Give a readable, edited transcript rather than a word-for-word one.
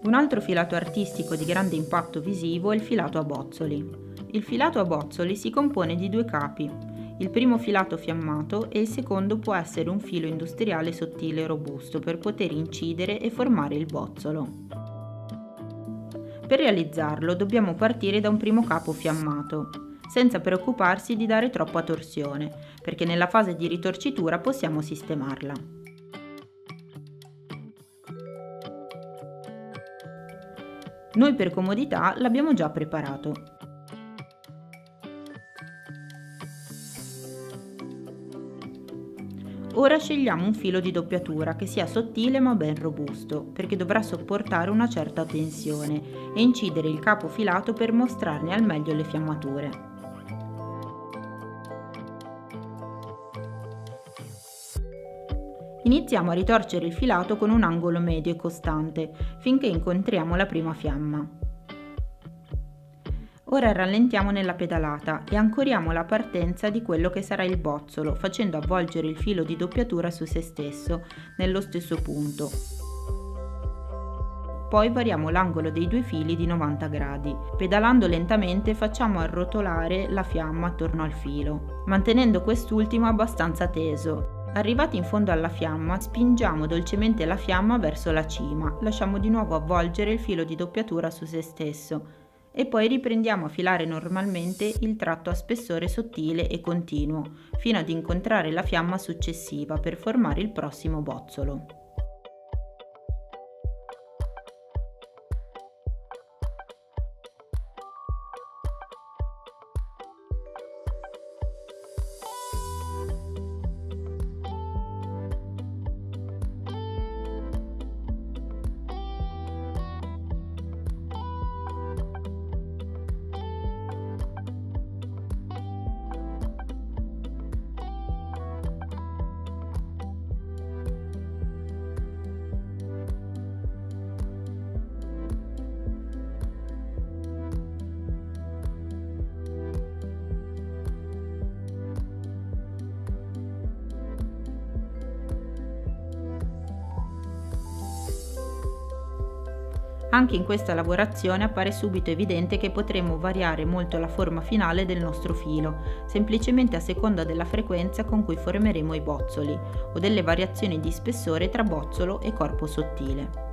Un altro filato artistico di grande impatto visivo è il filato a bozzoli. Il filato a bozzoli si compone di due capi. Il primo filato fiammato e il secondo può essere un filo industriale sottile e robusto per poter incidere e formare il bozzolo. Per realizzarlo dobbiamo partire da un primo capo fiammato, senza preoccuparsi di dare troppa torsione, perché nella fase di ritorcitura possiamo sistemarla. Noi per comodità l'abbiamo già preparato. Ora scegliamo un filo di doppiatura che sia sottile ma ben robusto, perché dovrà sopportare una certa tensione e incidere il capo filato per mostrarne al meglio le fiammature. Iniziamo a ritorcere il filato con un angolo medio e costante, finché incontriamo la prima fiamma. Ora rallentiamo nella pedalata e ancoriamo la partenza di quello che sarà il bozzolo, facendo avvolgere il filo di doppiatura su se stesso, nello stesso punto. Poi variamo l'angolo dei due fili di 90 gradi. Pedalando lentamente facciamo arrotolare la fiamma attorno al filo, mantenendo quest'ultimo abbastanza teso. Arrivati in fondo alla fiamma, spingiamo dolcemente la fiamma verso la cima, lasciamo di nuovo avvolgere il filo di doppiatura su se stesso e poi riprendiamo a filare normalmente il tratto a spessore sottile e continuo, fino ad incontrare la fiamma successiva per formare il prossimo bozzolo. Anche in questa lavorazione appare subito evidente che potremo variare molto la forma finale del nostro filo, semplicemente a seconda della frequenza con cui formeremo i bozzoli o delle variazioni di spessore tra bozzolo e corpo sottile.